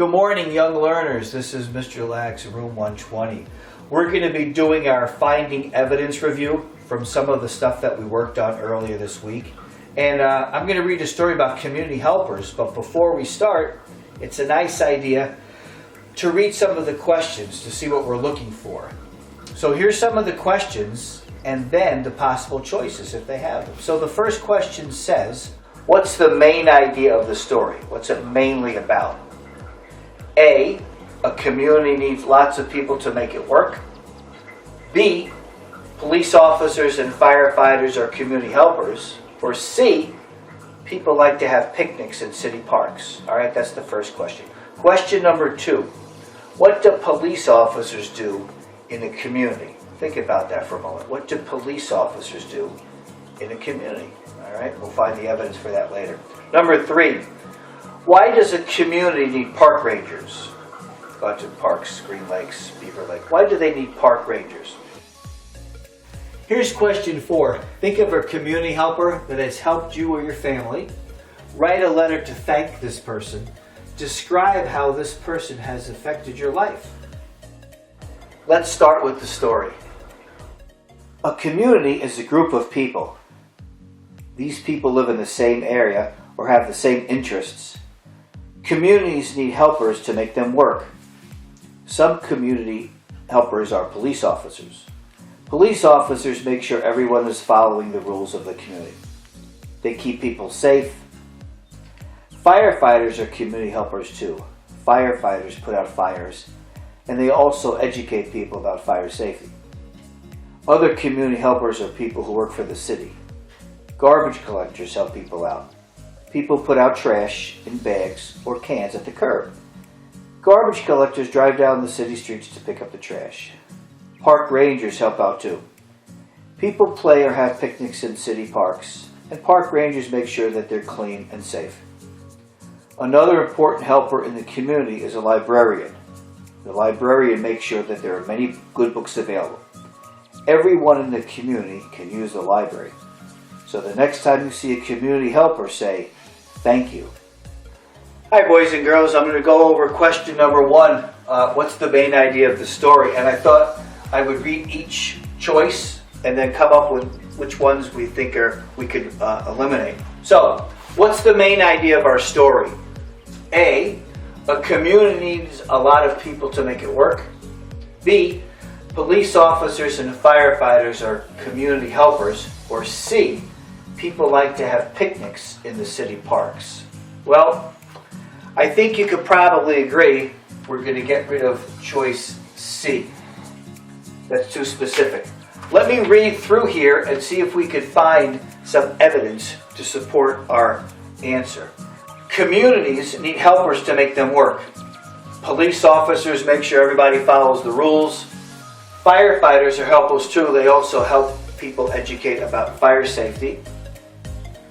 Good morning, young learners. This is Mr. Lax, room 120. We're going to be doing our finding evidence review from some of the stuff that we worked on earlier this week. And I'm going to read a story about community helpers, but before we start, it's a nice idea to read some of the questions to see what we're looking for. So here's some of the questions and then the possible choices if they have them. So the first question says, what's the main idea of the story? What's it mainly about? A community needs lots of people to make it work. B, police officers and firefighters are community helpers. Or C, people like to have picnics in city parks. All right, that's the first question. Question number 2, what do police officers do in a community? Think about that for a moment. What do police officers do in a community? All right, we'll find the evidence for that later. Number 3, why does a community need park rangers? Bunch of parks, Green Lakes, Beaver Lake. Why do they need park rangers? Here's question 4. Think of a community helper that has helped you or your family. Write a letter to thank this person. Describe how this person has affected your life. Let's start with the story. A community is a group of people. These people live in the same area or have the same interests. Communities need helpers to make them work. Some community helpers are police officers. Police officers make sure everyone is following the rules of the community. They keep people safe. Firefighters are community helpers too. Firefighters put out fires, and they also educate people about fire safety. Other community helpers are people who work for the city. Garbage collectors help people out. People put out trash in bags or cans at the curb. Garbage collectors drive down the city streets to pick up the trash. Park rangers help out too. People play or have picnics in city parks, and park rangers make sure that they're clean and safe. Another important helper in the community is a librarian. The librarian makes sure that there are many good books available. Everyone in the community can use the library. So the next time you see a community helper, say, thank you. Hi boys and girls, I'm going to go over question number 1. What's the main idea of the story? And I thought I would read each choice and then come up with which ones we think we could eliminate. So, what's the main idea of our story? A community needs a lot of people to make it work. B, police officers and firefighters are community helpers. Or C, people like to have picnics in the city parks. Well, I think you could probably agree we're going to get rid of choice C. That's too specific. Let me read through here and see if we could find some evidence to support our answer. Communities need helpers to make them work. Police officers make sure everybody follows the rules. Firefighters are helpers too. They also help people educate about fire safety.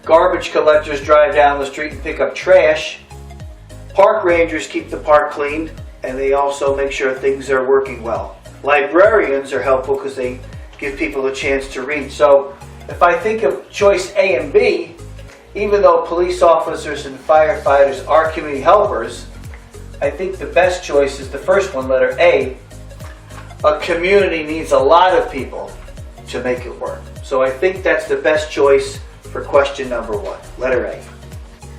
Garbage collectors drive down the street and pick up trash. Park rangers keep the park clean, and they also make sure things are working well. Librarians are helpful because they give people a chance to read. So if I think of choice A and B, even though police officers and firefighters are community helpers, I think the best choice is the first one, letter A. A community needs a lot of people to make it work. So I think that's the best choice for question number 1, letter A.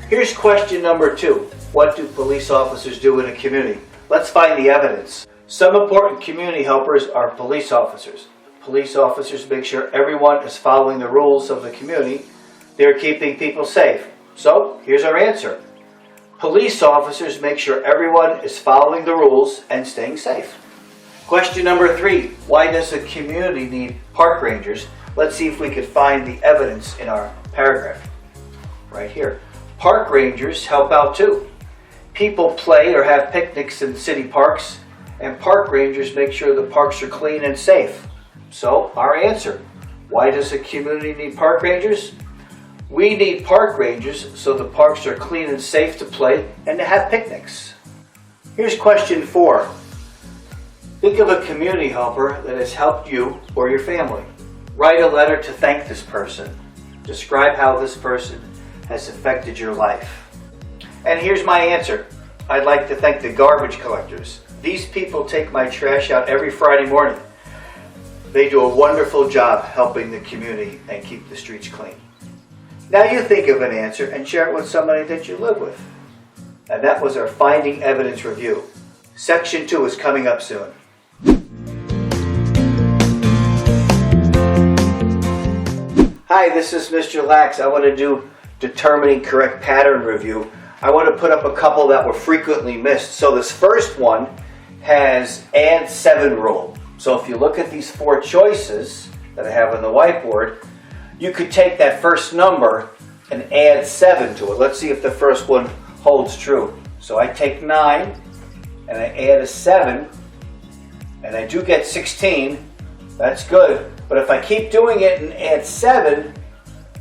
Here's question number 2. What do police officers do in a community? Let's find the evidence. Some important community helpers are police officers. Police officers make sure everyone is following the rules of the community. They're keeping people safe. So here's our answer. Police officers make sure everyone is following the rules and staying safe. Question number 3. Why does a community need park rangers? Let's see if we could find the evidence in our paragraph. Right here. Park rangers help out too. People play or have picnics in city parks, and park rangers make sure the parks are clean and safe. So, our answer. Why does a community need park rangers? We need park rangers so the parks are clean and safe to play and to have picnics. Here's question 4. Think of a community helper that has helped you or your family. Write a letter to thank this person. Describe how this person has affected your life. And here's my answer. I'd like to thank the garbage collectors. These people take my trash out every Friday morning. They do a wonderful job helping the community and keep the streets clean. Now you think of an answer and share it with somebody that you live with. And that was our Finding Evidence review. Section 2 is coming up soon. Hi, this is Mr. Lax. I want to do Determining Correct Pattern review. I want to put up a couple that were frequently missed. So this first one has add 7 rule. So if you look at these 4 choices that I have on the whiteboard, you could take that first number and add 7 to it. Let's see if the first one holds true. So I take 9 and I add a 7 and I do get 16. That's good. But if I keep doing it and add 7,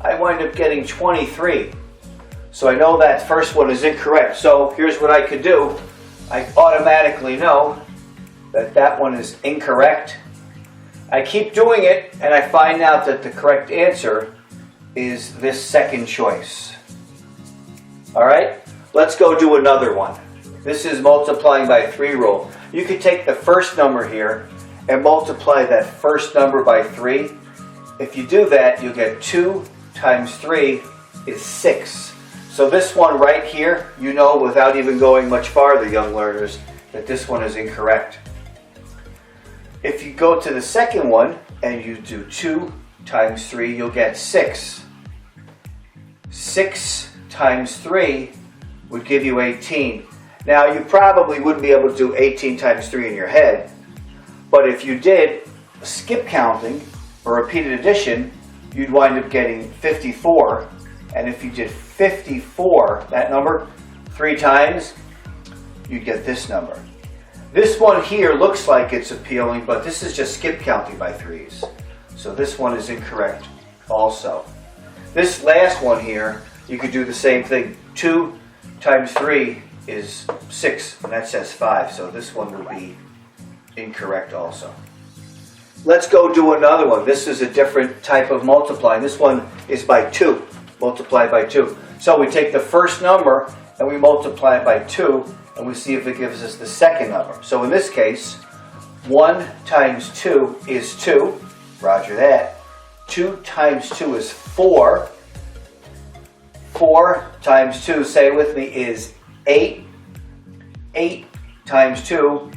I wind up getting 23. So I know that first one is incorrect. So here's what I could do. I automatically know that that one is incorrect. I keep doing it and I find out that the correct answer is this second choice. Alright, let's go do another one. This is multiplying by 3 rule. You could take the first number here and multiply that first number by 3. If you do that, you'll get 2 times 3 is 6. So this one right here, you know without even going much farther, young learners, that this one is incorrect. If you go to the second one and you do 2 times 3, you'll get 6. 6 times 3 would give you 18. Now you probably wouldn't be able to do 18 times 3 in your head, but if you did skip counting or repeated addition, you'd wind up getting 54. And if you did 54, that number, 3 times, you'd get this number. This one here looks like it's appealing, but this is just skip counting by 3s. So this one is incorrect also. This last one here, you could do the same thing. 2 times 3 is 6, and that says 5. So this one would be incorrect also. Let's go do another one. This is a different type of multiplying. This one is by 2, multiplied by 2. So we take the first number and we multiply it by 2, and we see if it gives us the second number. So in this case, 1 times 2 is 2. Roger that. 2 times 2 is 4. 4 times 2, say it with me, is 8. 8 times 2,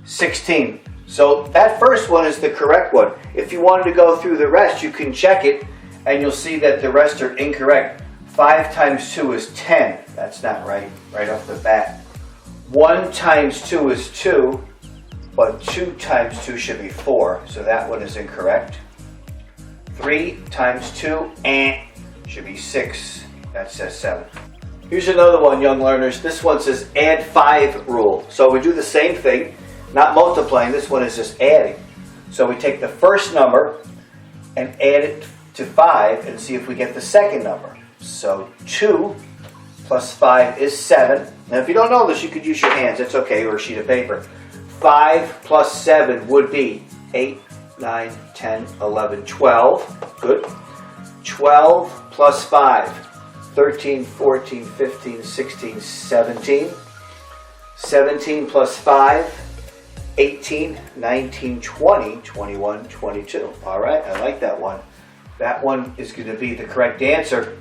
16. So that first one is the correct one. If you wanted to go through the rest, you can check it, and you'll see that the rest are incorrect. 5 times 2 is 10. That's not right off the bat. 1 times 2 is 2, but 2 times 2 should be 4, so that one is incorrect. 3 times 2, should be 6. That says 7. Here's another one, young learners. This one says add 5 rule. So we do the same thing, not multiplying. This one is just adding. So we take the first number and add it to 5 and see if we get the second number. So 2 plus 5 is 7. Now if you don't know this, you could use your hands. That's okay, or a sheet of paper. 5 plus 7 would be 8, 9, 10, 11, 12. Good. 12 plus 5, 13, 14, 15, 16, 17. 17 plus 5, 18, 19, 20, 21, 22. All right, I like that one. That one is going to be the correct answer.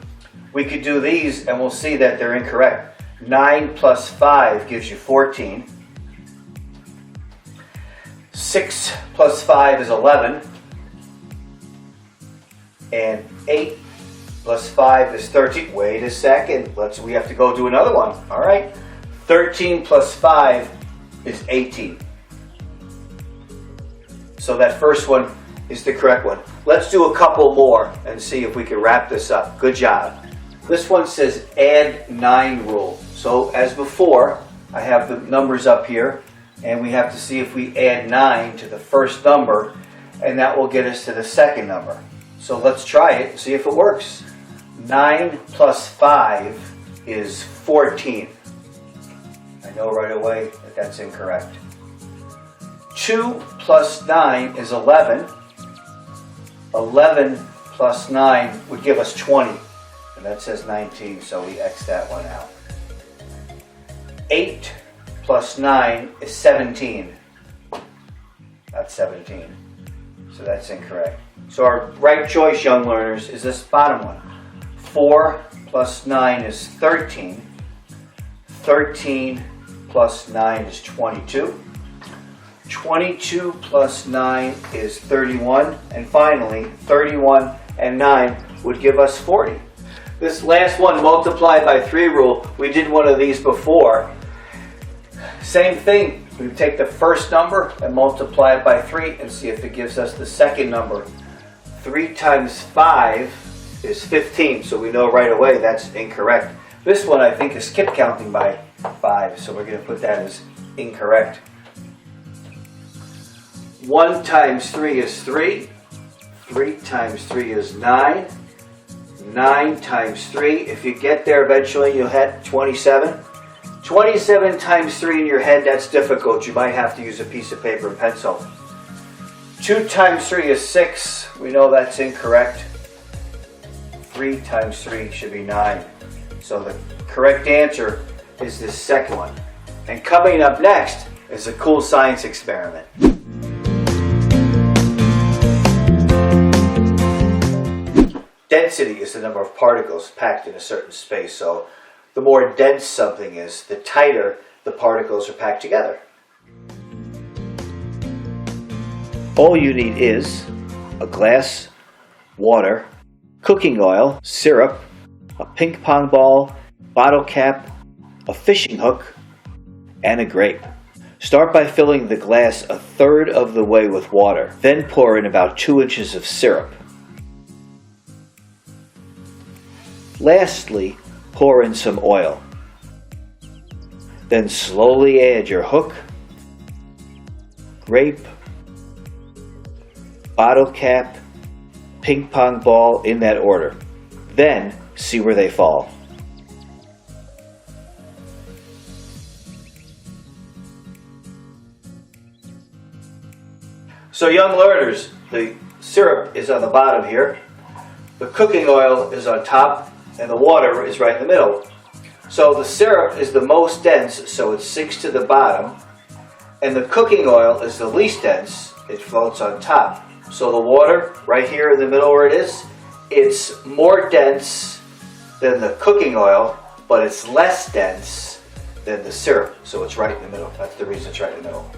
We could do these and we'll see that they're incorrect. 9 plus 5 gives you 14. 6 plus 5 is 11. And 8 plus 5 is 13. Wait a second. We have to go do another one. All right. 13 plus 5 is 18. So that first one is the correct one. Let's do a couple more and see if we can wrap this up. Good job. This one says add 9 rule. So as before, I have the numbers up here, and we have to see if we add 9 to the first number, and that will get us to the second number. So let's try it and see if it works. 9 plus 5 is 14. I know right away that that's incorrect. 2 plus 9 is 11. 11 plus 9 would give us 20. And that says 19, so we X that one out. 8 plus 9 is 17. That's 17. So that's incorrect. So our right choice, young learners, is this bottom one. 4 plus 9 is 13. 13 plus 9 is 22. 22 plus 9 is 31. And finally, 31 and 9 would give us 40. This last one, multiply by 3 rule, we did one of these before. Same thing, we take the first number and multiply it by 3 and see if it gives us the second number. 3 times 5 is 15, so we know right away that's incorrect. This one I think is skip counting by 5, so we're going to put that as incorrect. 1 times 3 is 3. 3 times 3 is 9. 9 times 3, if you get there eventually, you'll hit 27. 27 times 3 in your head, that's difficult. You might have to use a piece of paper and pencil. 2 times 3 is 6. We know that's incorrect. 3 times 3 should be 9. So the correct answer is this second one. And coming up next is a cool science experiment. Density is the number of particles packed in a certain space. So the more dense something is, the tighter the particles are packed together. All you need is a glass, water, cooking oil, syrup, a ping pong ball, bottle cap, a fishing hook, and a grape. Start by filling the glass a third of the way with water. Then pour in about 2 inches of syrup. Lastly, pour in some oil. Then slowly add your hook, grape, bottle cap, ping pong ball in that order. Then see where they fall. So young learners, the syrup is on the bottom here, the cooking oil is on top, and the water is right in the middle. So the syrup is the most dense, so it sinks to the bottom, and the cooking oil is the least dense, it floats on top. So the water, right here in the middle where it is, it's more dense than the cooking oil, but it's less dense than the syrup, so it's right in the middle. That's the reason it's right in the middle.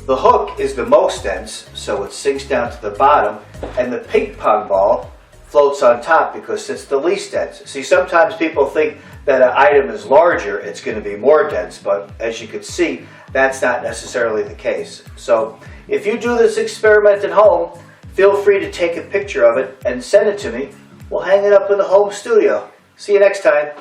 The hook is the most dense, so it sinks down to the bottom, and the ping pong ball floats on top because it's the least dense. See, sometimes people think that an item is larger, it's going to be more dense, but as you can see, that's not necessarily the case. So if you do this experiment at home, feel free to take a picture of it and send it to me. We'll hang it up in the home studio. See you next time.